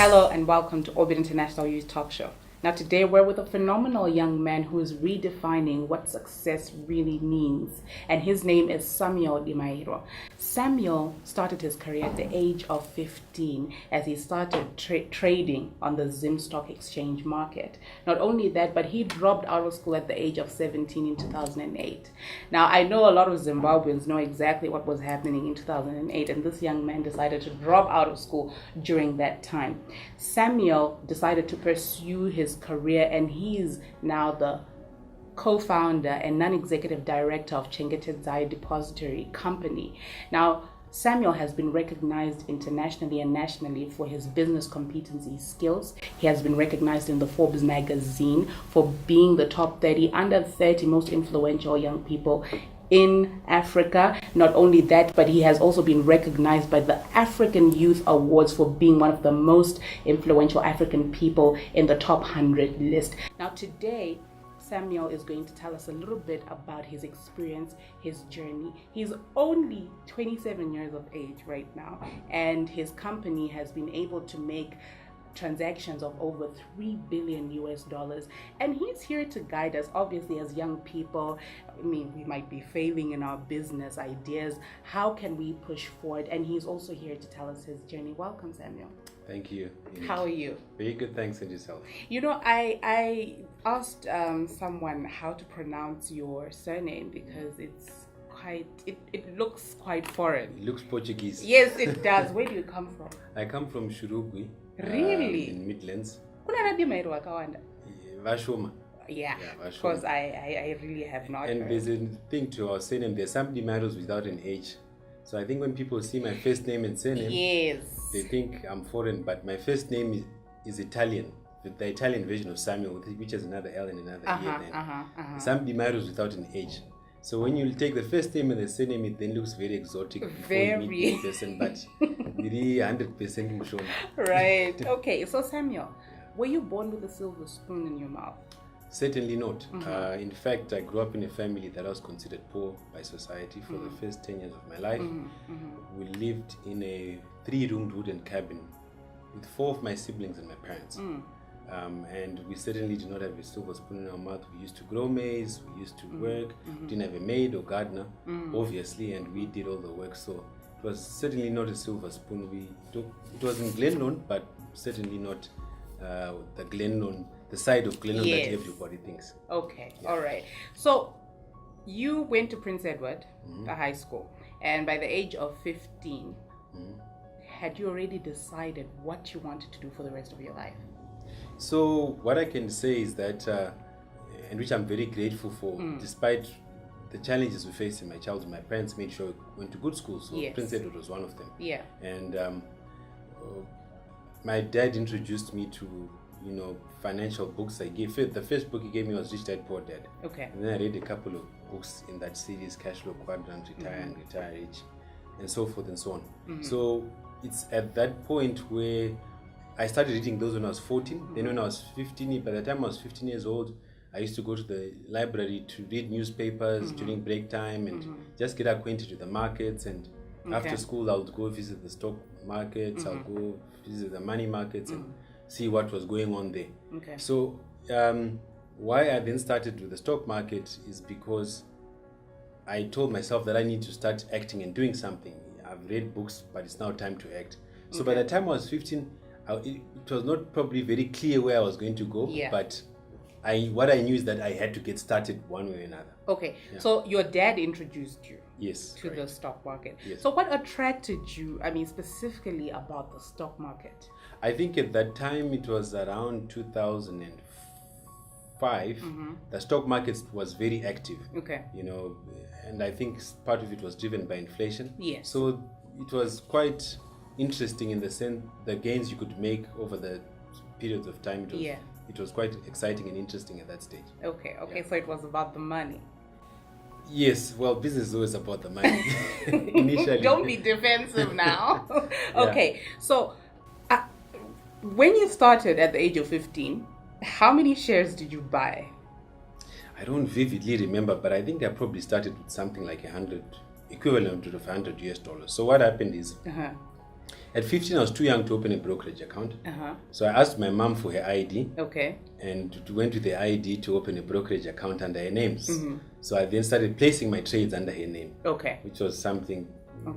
Hello and welcome to Orbit International Youth Talk Show. Now today we're with a phenomenal young man who is redefining what success really means, and his name is Samuelle Dimairho. Samuel started his career at the age of 15 as he started trading on the Zimbabwe Stock exchange market. Not only that, but he dropped out of school at the age of 17 in 2008. Now I know a lot of Zimbabweans know exactly what was happening in 2008, and this young man decided to drop out of school during that time. Samuel decided to pursue his career, and he's now the co-founder and non-executive director of Chengetedzai Depository Company. Now, Samuel has been recognized internationally and nationally for his business competency skills. He has been recognized in the Forbes magazine for being the top 30 under 30 most influential young people in Africa. Not only that, but he has also been recognized by the African Youth Awards for being one of the most influential African people in the top 100 list. Now today, Samuel is going to tell us a little bit about his experience, his journey. He's only 27 years of age right now, and his company has been able to make transactions of over $3 billion US, and he's here to guide us. Obviously, as young people, I mean, we might be failing in our business ideas. How can we push forward? And he's also here to tell us his journey. Welcome, Samuel. Thank you. How are you? Very good, thanks, and yourself? You know, I asked someone how to pronounce your surname because it looks quite foreign. It looks Portuguese. Yes, it does. Where do you come from? I come from Shurugwi. Really? In Midlands. Vashoma. Yeah, because I really have not. And heard. There's a thing to our surname. There's some Dimairhos without an H. So I think when people see my first name and surname, yes, they think I'm foreign. But my first name is Italian, the Italian version of Samuel, which has another L and another E at the end. Some Dimairhos without an H. So when you take the first name and the surname, it then looks very exotic before you meet the person, but really 100% Mushona. Right. Okay. So Samuel, were you born with a silver spoon in your mouth? Certainly not. In fact, I grew up in a family that was considered poor by society for the first 10 years of my life. We lived in a 3-roomed wooden cabin with 4 of my siblings and my parents. And we certainly did not have a silver spoon in our mouth. We used to grow maize, we used to work, didn't have a maid or gardener, obviously, and we did all the work. So it was certainly not a silver spoon. It was in Glenlone, but certainly not the Glenlone, the side of Glenlone that everybody thinks. Okay, all right. So you went to Prince Edward, the high school, and by the age of 15, had you already decided what you wanted to do for the rest of your life? So what I can say is that, and which I'm very grateful for, despite the challenges we faced in my childhood, my parents made sure we went to good schools. So Prince Edward was one of them. Yeah. And my dad introduced me to, financial books. The first book he gave me was Rich Dad Poor Dad. Okay. And then I read a couple of books in that series, Cash Flow Quadrant, Retire and Retire Rich, and so forth and so on. So it's at that point where I started reading those when I was 14. Then when I was 15, by the time I was 15 years old, I used to go to the library to read newspapers during break time and just get acquainted with the markets. And after school, I would go visit the stock markets, I'll go visit the money markets and see what was going on there. Okay. So why I then started with the stock market is because I told myself that I need to start acting and doing something. I've read books, but it's now time to act. So by the time I was 15, it was not probably very clear where I was going to go, but what I knew is that I had to get started one way or another. Okay, so your dad introduced you to right. the stock market. Yes. So what attracted you, specifically about the stock market? I think at that time, it was around 2005, the stock market was very active. Okay. And I think part of it was driven by inflation. Yes. So it was quite interesting in the sense the gains you could make over the periods of time. It was quite exciting and interesting at that stage. Okay, so it was about the money. Yes, well, business is always about the money. Initially. Don't be defensive now. Okay, so when you started at the age of 15, how many shares did you buy? I don't vividly remember, but I think I probably started with something like 100, equivalent of $100 US. So what happened is, At 15, I was too young to open a brokerage account. So I asked my mom for her ID. Okay. And went with the ID to open a brokerage account under her names. So I then started placing my trades under her name. Okay. Which was something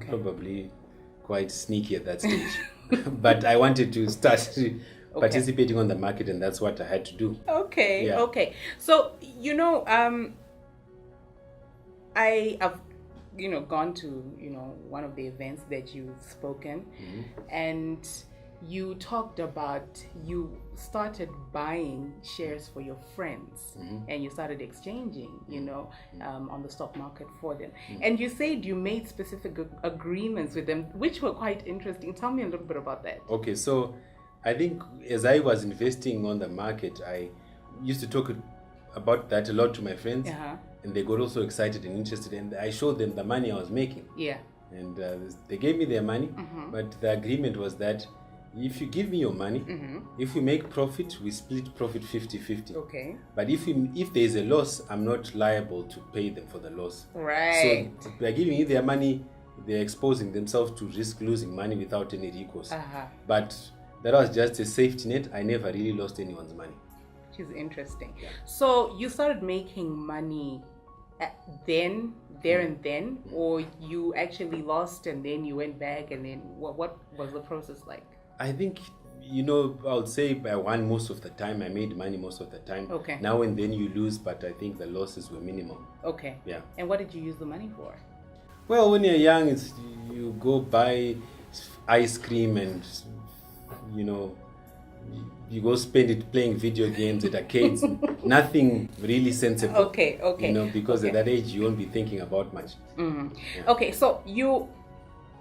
probably quite sneaky at that stage. But I wanted to start participating on the market, and that's what I had to do. Okay. Yeah. Okay. So, I have gone to one of the events that you've spoken, and you talked about you started buying shares for your friends, and you started exchanging on the stock market for them, and you said you made specific agreements with them, which were quite interesting. Tell me a little bit about that. Okay, so I think as I was investing on the market, I used to talk about that a lot to my friends. And they got also excited and interested, and I showed them the money I was making. Yeah. And they gave me their money, but the agreement was that if you give me your money, if we make profit, we split profit 50-50. Okay. But if there is a loss, I'm not liable to pay them for the loss. Right. So by giving you their money, they're exposing themselves to risk losing money without any recourse. But that was just a safety net. I never really lost anyone's money. Which is interesting. Yeah. So you started making money there and then, or you actually lost and then you went back, and then what was the process like? I think I would say I won most of the time. I made money most of the time. Okay. Now and then you lose, but I think the losses were minimal. Okay. Yeah. And what did you use the money for? Well, when you're young, you go buy ice cream and you go spend it playing video games at arcades. Nothing really sensible. Okay. Because at that age you won't be thinking about much. Yeah. Okay, so you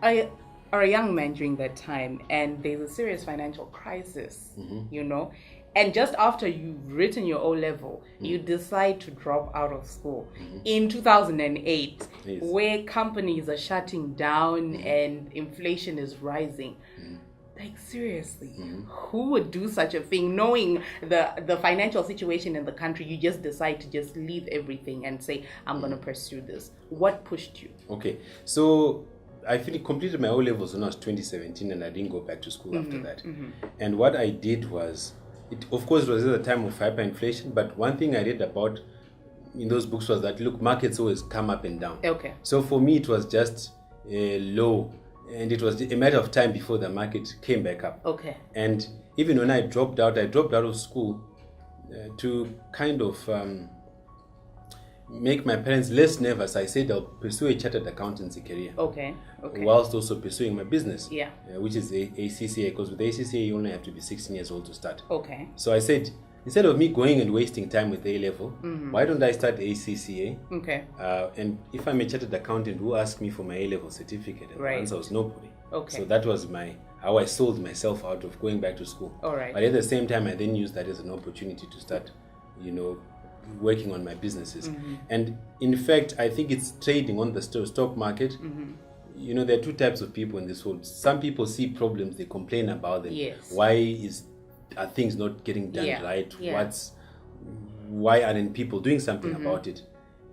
are a young man during that time, and there's a serious financial crisis, and just after you've written your O-level, you decide to drop out of school in 2008, where companies are shutting down and inflation is rising. Like, seriously, who would do such a thing, knowing the financial situation in the country? You just decide to just leave everything and say, I'm going to pursue this. What pushed you? Okay, so I completed my O-levels when I was 2017, and I didn't go back to school after that. And what I did was, of course, it was at the time of hyperinflation, but one thing I read about in those books was that, look, markets always come up and down. Okay. So for me, it was just low. And it was a matter of time before the market came back up. Okay. And even when I dropped out of school to kind of make my parents less nervous. I said I'll pursue a chartered accountancy career. Okay. Whilst also pursuing my business. Yeah. Which is ACCA, because with ACCA you only have to be 16 years old to start. Okay. So I said, instead of me going and wasting time with A-level, why don't I start ACCA? Okay. And if I'm a chartered accountant, who asked me for my A-level certificate? And the answer was nobody. Okay. So that was how I sold myself out of going back to school. All right. But at the same time, I then used that as an opportunity to start, working on my businesses. And in fact, I think it's trading on the stock market. There are two types of people in this world. Some people see problems, they complain about them. Yes. Why are things not getting done right? Yeah. Why aren't people doing something about it?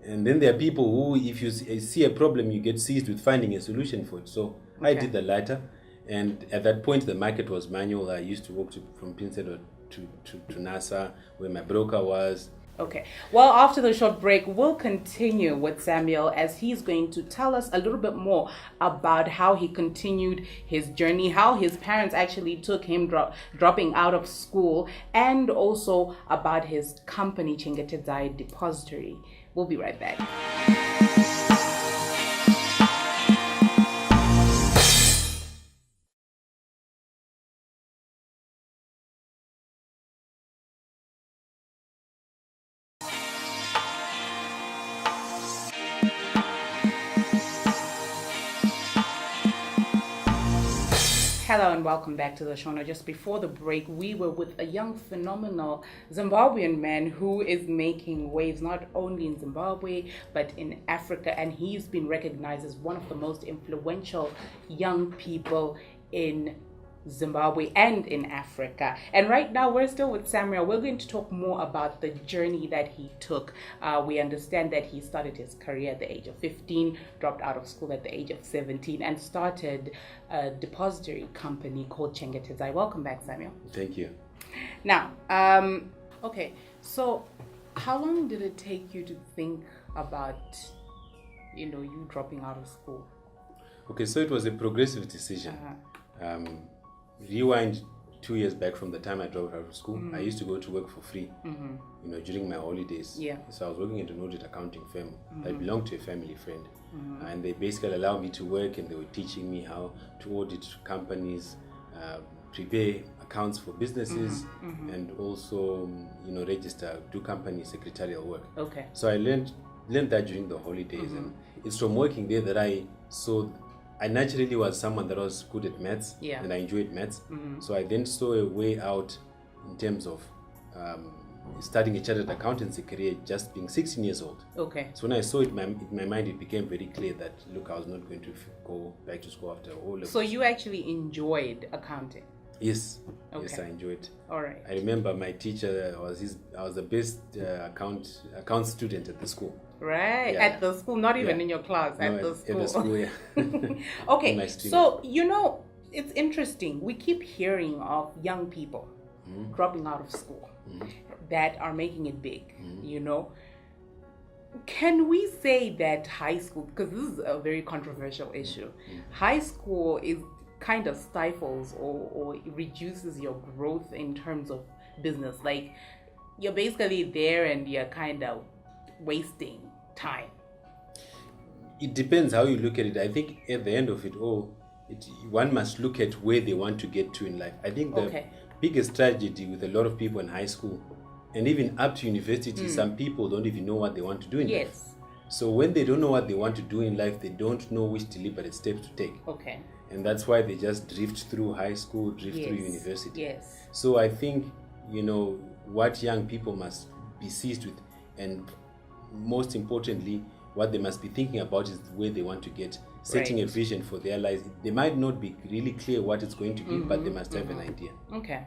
And then there are people who, if you see a problem, you get seized with finding a solution for it. So I did the latter. And at that point, the market was manual. I used to walk from Pinsedo to NASA, where my broker was. Okay. Well, after the short break, we'll continue with Samuelle as he's going to tell us a little bit more about how he continued his journey, how his parents actually took him dropping out of school, and also about his company, Chengetedzai Depository. We'll be right back. Hello and welcome back to the show. Now, just before the break, we were with a young, phenomenal Zimbabwean man who is making waves not only in Zimbabwe, but in Africa. And he's been recognized as one of the most influential young people in Zimbabwe and in Africa. And right now we're still with Samuel. We're going to talk more about the journey that he took. We understand that he started his career at the age of 15, dropped out of school at the age of 17, and started a depository company called Chengetedzai. Welcome back, Samuel. Thank you. Now, okay, so how long did it take you to think about, you dropping out of school? Okay, so it was a progressive decision. Rewind 2 years back from the time I dropped out of school, I used to go to work for free, during my holidays. Yeah. So I was working at an audit accounting firm that belonged to a family friend. And they basically allowed me to work, and they were teaching me how to audit companies, prepare accounts for businesses, and also, register, do company secretarial work. Okay. So I learned that during the holidays, and it's from working there that I saw. I naturally was someone that was good at maths, and I enjoyed maths. So I then saw a way out in terms of starting a chartered accountancy career just being 16 years old. Okay. So when I saw it in my mind, it became very clear that, look, I was not going to go back to school after all of So you actually enjoyed accounting? Yes. Okay. Yes, I enjoyed it. All right. I remember my teacher I was the best account student at the school. Right. Yeah. At the school, not even in your class, at the school. At the school, yeah. Okay. So, it's interesting. We keep hearing of young people dropping out of school that are making it big, Can we say that high school, because this is a very controversial issue, high school is kind of stifles or reduces your growth in terms of business? Like, you're basically there and you're kind of wasting time. It depends how you look at it. I think at the end of it all, one must look at where they want to get to in life. I think the biggest tragedy with a lot of people in high school and even up to university, some people don't even know what they want to do in life. So when they don't know what they want to do in life, they don't know which deliberate steps to take. Okay. And that's why they just drift through high school, drift through university. Yes. So I think, what young people must be seized with, and most importantly, what they must be thinking about is where they want to get, setting a vision for their lives. They might not be really clear what it's going to be, but they must have an idea. Okay.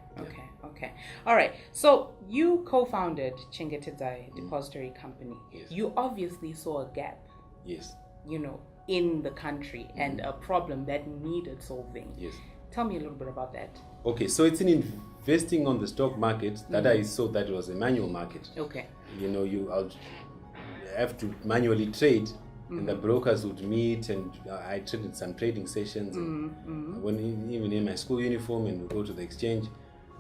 All right. So you co-founded Chengetedzai Depository Company. Yes. You obviously saw a gap. Yes. In the country and a problem that needed solving. Yes. Tell me a little bit about that. Okay, so it's in investing on the stock market that I saw that it was a manual market. Okay. You have to manually trade, and the brokers would meet, and I traded some trading sessions, and even in my school uniform, and we go to the exchange.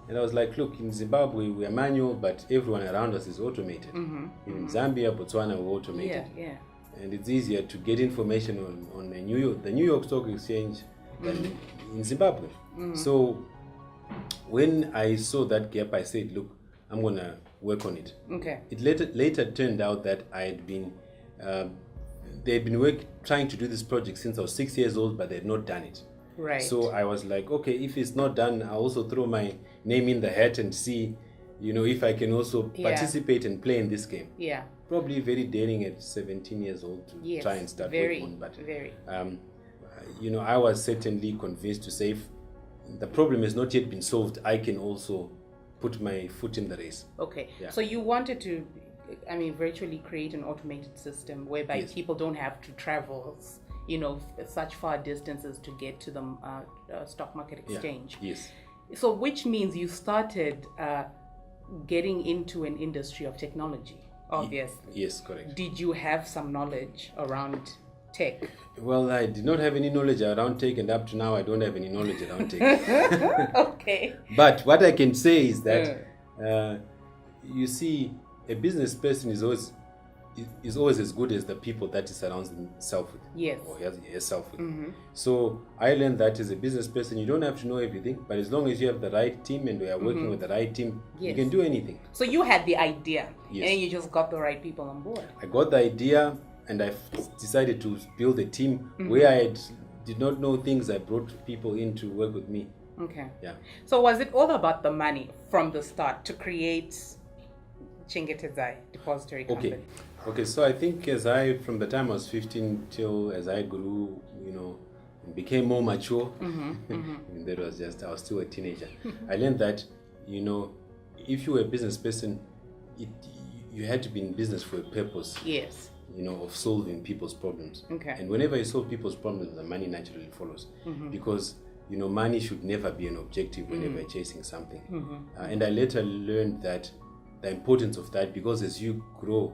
And I was like, look, in Zimbabwe we are manual, but everyone around us is automated. In Zambia, Botswana, we're automated. Yeah. And it's easier to get information on the New York Stock Exchange than in Zimbabwe. So when I saw that gap, I said, look, I'm going to work on it. Okay. It later turned out that I had been, they'd been trying to do this project since I was 6 years old, but they had not done it. Right. So I was like, okay, if it's not done, I'll also throw my name in the hat and see, if I can also participate and play in this game. Yeah. Probably very daring at 17 years old to try and start working on, but I was certainly convinced to say, if the problem has not yet been solved, I can also put my foot in the race. Okay. Yeah. So you wanted to, virtually create an automated system whereby people don't have to travel, such far distances to get to the stock market exchange. Yeah. Yes. So which means you started getting into an industry of technology. Obviously. Yes, correct. Did you have some knowledge around tech? Well, I did not have any knowledge around tech, and up to now I don't have any knowledge around tech. Okay. But what I can say is that, you see, a business person is always as good as the people that he surrounds himself with. Yes. Or herself with. So I learned that as a business person, you don't have to know everything, but as long as you have the right team and we are working with the right team, you can do anything. So you had the idea, yes, and you just got the right people on board. I got the idea, and I decided to build a team where I did not know things. I brought people in to work with me. Okay. Yeah. So was it all about the money from the start to create Chengetedzai Depository Company? Okay, so I think from the time I was 15 till as I grew, and became more mature. That was I was still a teenager. I learned that, if you were a business person, you had to be in business for a purpose. Yes. Of solving people's problems. Okay. And whenever you solve people's problems, the money naturally follows. Because, money should never be an objective whenever you're chasing something. And I later learned that the importance of that, because as you grow,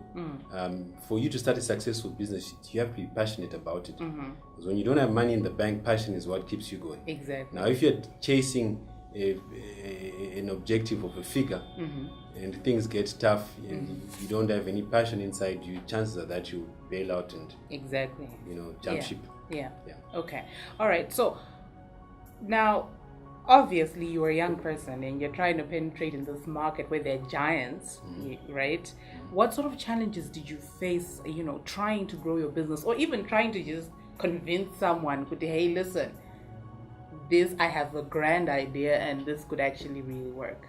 for you to start a successful business, you have to be passionate about it. Because when you don't have money in the bank, passion is what keeps you going. Exactly. Now, if you're chasing an objective of a figure, and things get tough, and you don't have any passion inside you, chances are that you bail out and jump ship. Yeah. Okay. All right. So now, obviously, you're a young person and you're trying to penetrate in this market where there are giants, right? What sort of challenges did you face, trying to grow your business, or even trying to just convince someone, hey, listen, I have a grand idea and this could actually really work?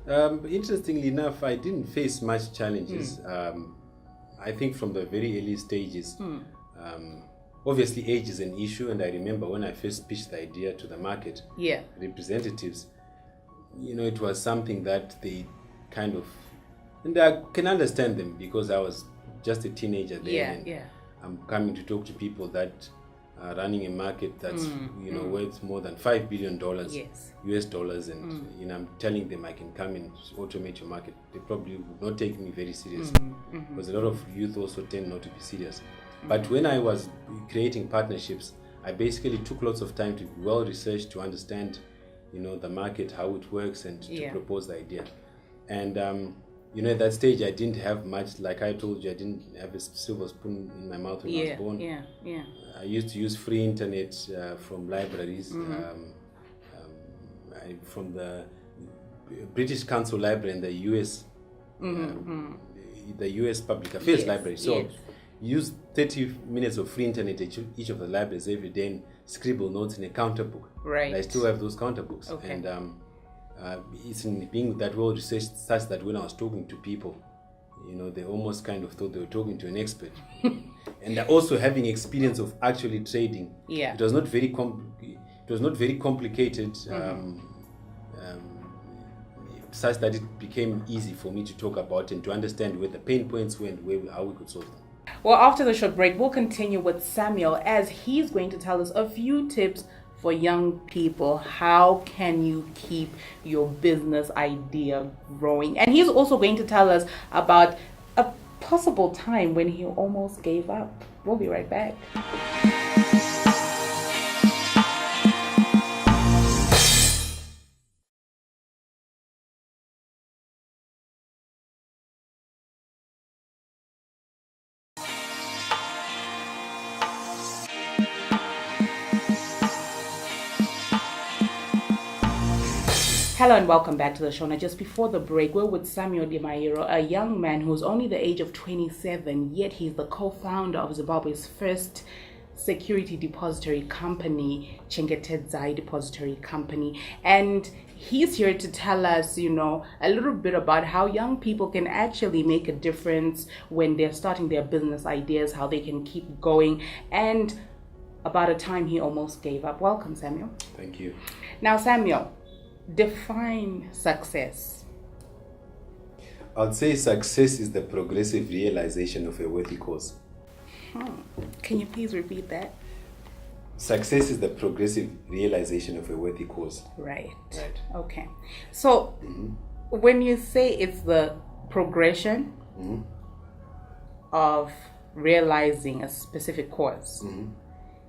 Interestingly enough, I didn't face much challenges. I think from the very early stages, obviously age is an issue, and I remember when I first pitched the idea to the market representatives, it was something that they kind of, and I can understand them, because I was just a teenager then, and I'm coming to talk to people that are running a market that's worth more than $5 billion US dollars, and I'm telling them I can come and automate your market. They probably would not take me very seriously, because a lot of youth also tend not to be serious. But when I was creating partnerships, I basically took lots of time to be well researched, to understand the market, how it works, and to propose the idea. And at that stage, I didn't have much. Like I told you, I didn't have a silver spoon in my mouth when I was born. I used to use free internet from libraries, from the British Council Library and the US, the US Public Affairs Library. So use 30 minutes of free internet at each of the libraries every day and scribble notes in a counter book. Right. And I still have those counter books. Okay. And it's in being that well researched such that when I was talking to people, they almost kind of thought they were talking to an expert. And also having experience of actually trading. Yeah. It was not very complicated, such that it became easy for me to talk about and to understand where the pain points were and how we could solve them. Well, after the short break, we'll continue with Samuel, as he's going to tell us a few tips for young people. How can you keep your business idea growing? And he's also going to tell us about a possible time when he almost gave up. We'll be right back. Hello and welcome back to the show. Now, just before the break, we're with Samuelle Dimairho, a young man who's only the age of 27, yet he's the co-founder of Zimbabwe's first security depository company, Chengetedzai Depository Company. And he's here to tell us, a little bit about how young people can actually make a difference when they're starting their business ideas, how they can keep going, and about a time he almost gave up. Welcome, Samuel. Thank you. Now, Samuel, define success. I'd say success is the progressive realization of a worthy cause. Can you please repeat that? Success is the progressive realization of a worthy cause. Right. Okay. So, when you say it's the progression of realizing a specific cause,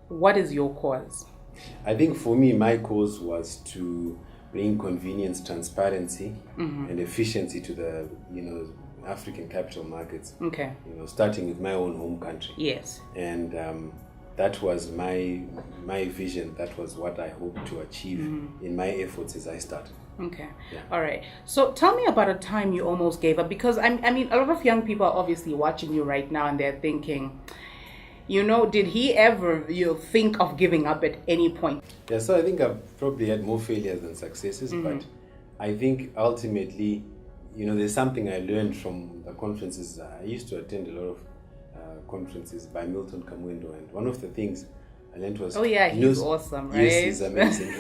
what is your cause? I think for me, my cause was to bring convenience, transparency, and efficiency to the African capital markets. Okay. Starting with my own home country. Yes. And that was my vision. That was what I hoped to achieve in my efforts as I started. Okay. Yeah. All right. So tell me about a time you almost gave up, because I mean, a lot of young people are obviously watching you right now and they're thinking, did he ever think of giving up at any point? Yeah, so I think I've probably had more failures than successes, but I think ultimately, there's something I learned from the conferences. I used to attend a lot of conferences by Milton Kamwendo, and one of the things I learned was... Oh yeah, he's awesome, right? Yes, he's amazing.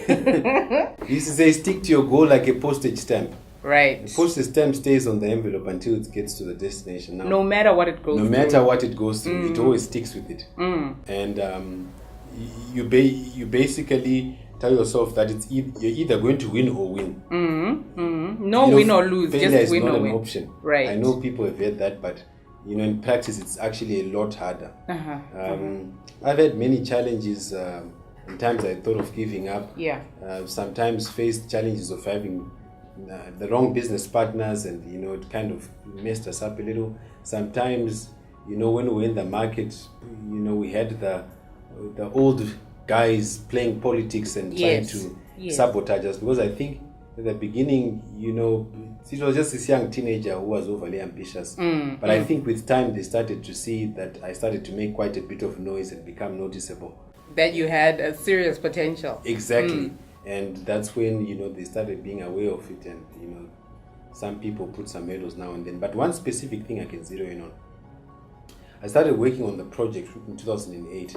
He used to say, stick to your goal like a postage stamp. Right. The postage stamp stays on the envelope until it gets to the destination. Now, no matter what it goes through. No matter what it goes through, it always sticks with it. And you basically tell yourself that you're either going to win or win. No win or lose, failure just is win not or an win. option. Right. I know people have heard that, but in practice, it's actually a lot harder. I've had many challenges. In times I thought of giving up. Yeah. Sometimes faced challenges of having the wrong business partners, and it kind of messed us up a little. Sometimes, when we were in the market, we had the old guys playing politics and trying to sabotage us, because I think at the beginning, it was just this young teenager who was overly ambitious. But I think with time they started to see that I started to make quite a bit of noise and become noticeable. That you had a serious potential. Exactly. And that's when, they started being aware of it, and, some people put some medals now and then. But one specific thing I can zero in on, I started working on the project in 2008.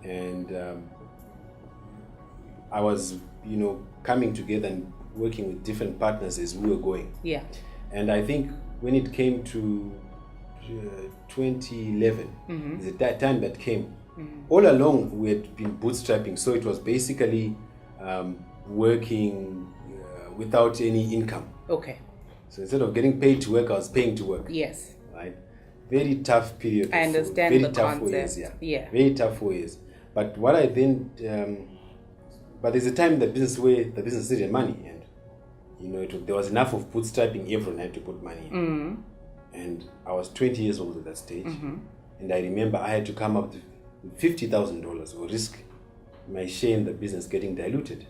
And I was, coming together and working with different partners as we were going. Yeah. And I think when it came to 2011, the time that came, all along we had been bootstrapping, so it was basically working without any income. Okay. So instead of getting paid to work, I was paying to work. Yes. Right. Very tough period. I understand very the tough concept. 4 years. Yeah. Very tough 4 years. But what I then, but there's a time in the business where the business needed money, and there was enough of bootstrapping. Everyone had to put money in. And I was 20 years old at that stage, and I remember I had to come up with $50,000 or risk my share in the business getting diluted.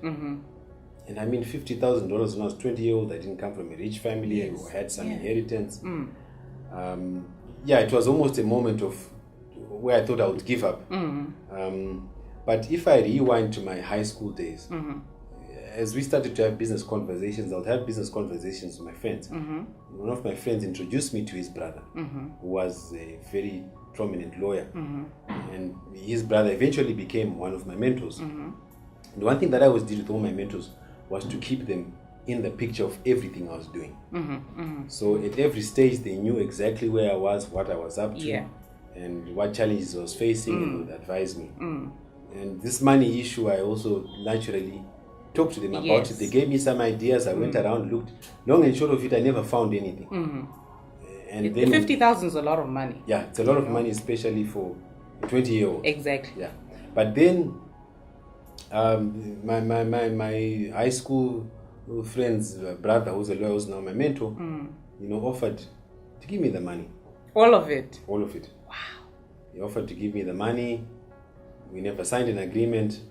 And I mean, $50,000 when I was 20 years old. I didn't come from a rich family or had some inheritance. It was almost a moment of where I thought I would give up. But if I rewind to my high school days, as we started to have business conversations, I would have business conversations with my friends. One of my friends introduced me to his brother, who was a very prominent lawyer. And his brother eventually became one of my mentors. And one thing that I always did with all my mentors was to keep them in the picture of everything I was doing. So at every stage, they knew exactly where I was, what I was up to, and what challenges I was facing, and would advise me. And this money issue, I also naturally talked to them about it. They gave me some ideas. I went around, looked. Long and short of it, I never found anything. And then 50,000 is a lot of money. Yeah, it's a lot of money, especially for a 20-year-old. Exactly. Yeah, but then my high school friend's brother, who's a lawyer, who's now my mentor, offered to give me the money. All of it? All of it. Wow. He offered to give me the money. We never signed an agreement.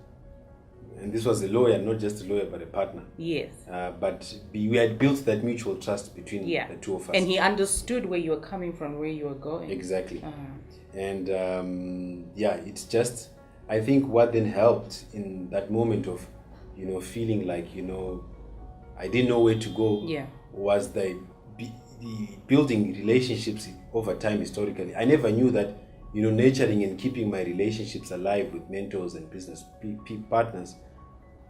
And this was a lawyer, not just a lawyer, but a partner. Yes. But we had built that mutual trust between the two of us. And he understood where you were coming from, where you were going. Exactly. And it's just, I think what then helped in that moment of, feeling like, I didn't know where to go, was the building relationships over time historically. I never knew that, nurturing and keeping my relationships alive with mentors and business partners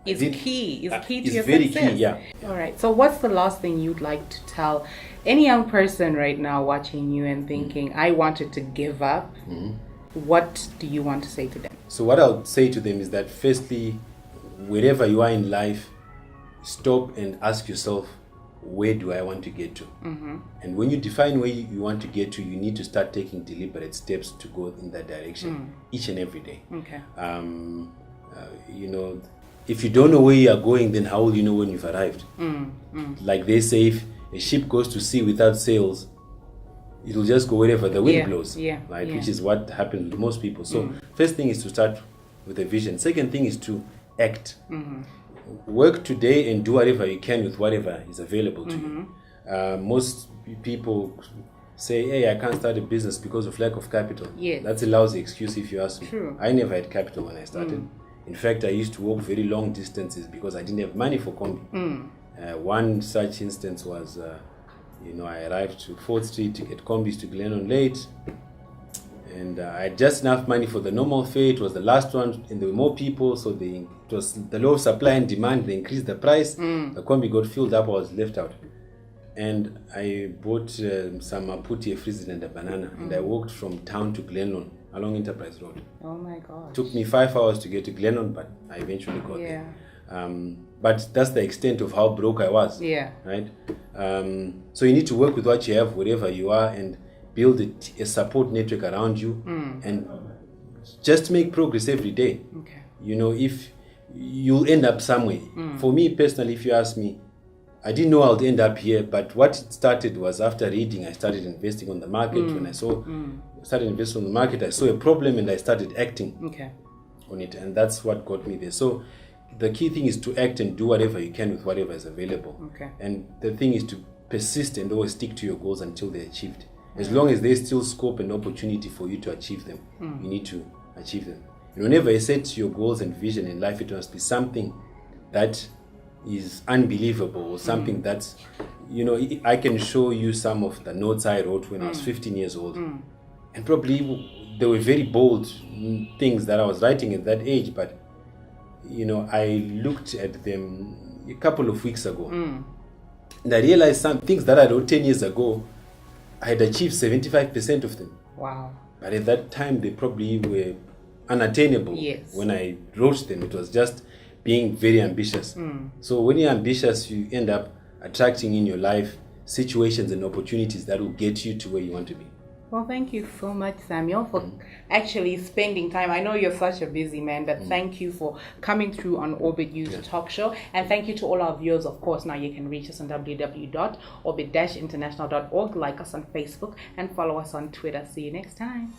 is key. Is key to your very success. Key, yeah. All right. So what's the last thing you'd like to tell any young person right now watching you and thinking, I wanted to give up? What do you want to say to them? So what I would say to them is that firstly, wherever you are in life, stop and ask yourself, where do I want to get to? And when you define where you want to get to, you need to start taking deliberate steps to go in that direction each and every day. Okay. If you don't know where you are going, then how will you know when you've arrived? Like they say, if a ship goes to sea without sails, it will just go wherever the wind blows, right? Which is what happens with most people. So first thing is to start with a vision. Second thing is to act. Work today and do whatever you can with whatever is available to you. Most people say, hey, I can't start a business because of lack of capital. That's a lousy excuse if you ask me. True. I never had capital when I started. In fact, I used to walk very long distances because I didn't have money for combi. One such instance was, I arrived to 4th Street to get combis to Glennon late. And I had just enough money for the normal fare. It was the last one, and there were more people, so it was the low supply and demand. They increased the price. The combi got filled up. I was left out, and I bought some maputi, a freezer, and a banana, and I walked from town to Glenlon along Enterprise Road. Oh my God! It took me 5 hours to get to Glenlon, but I eventually got there. But that's the extent of how broke I was. Yeah. Right. So you need to work with what you have, wherever you are, and build a support network around you, and just make progress every day. Okay. You know, if you'll end up somewhere. For me personally, if you ask me, I didn't know I'll end up here, but what it started was after reading. I started investing on the market. When I started investing on the market, I saw a problem and I started acting on it, and that's what got me there. So the key thing is to act and do whatever you can with whatever is available. Okay. And the thing is to persist and always stick to your goals until they're achieved. As long as there's still scope and opportunity for you to achieve them, you need to achieve them. And whenever you set your goals and vision in life, it must be something that is unbelievable, or something that's, you know, I can show you some of the notes I wrote when I was 15 years old. And probably they were very bold things that I was writing at that age, but, you know, I looked at them a couple of weeks ago. And I realized some things that I wrote 10 years ago, I had achieved 75% of them. Wow. But at that time, they probably were unattainable. Yes. When I wrote them, it was just being very ambitious. So when you're ambitious, you end up attracting in your life situations and opportunities that will get you to where you want to be. Well, thank you so much, Samuel, for actually spending time. I know you're such a busy man, but thank you for coming through on Orbit Youth Talk Show. And thank you to all our viewers. Of course, now you can reach us on www.orbit-international.org, like us on Facebook, and follow us on Twitter. See you next time.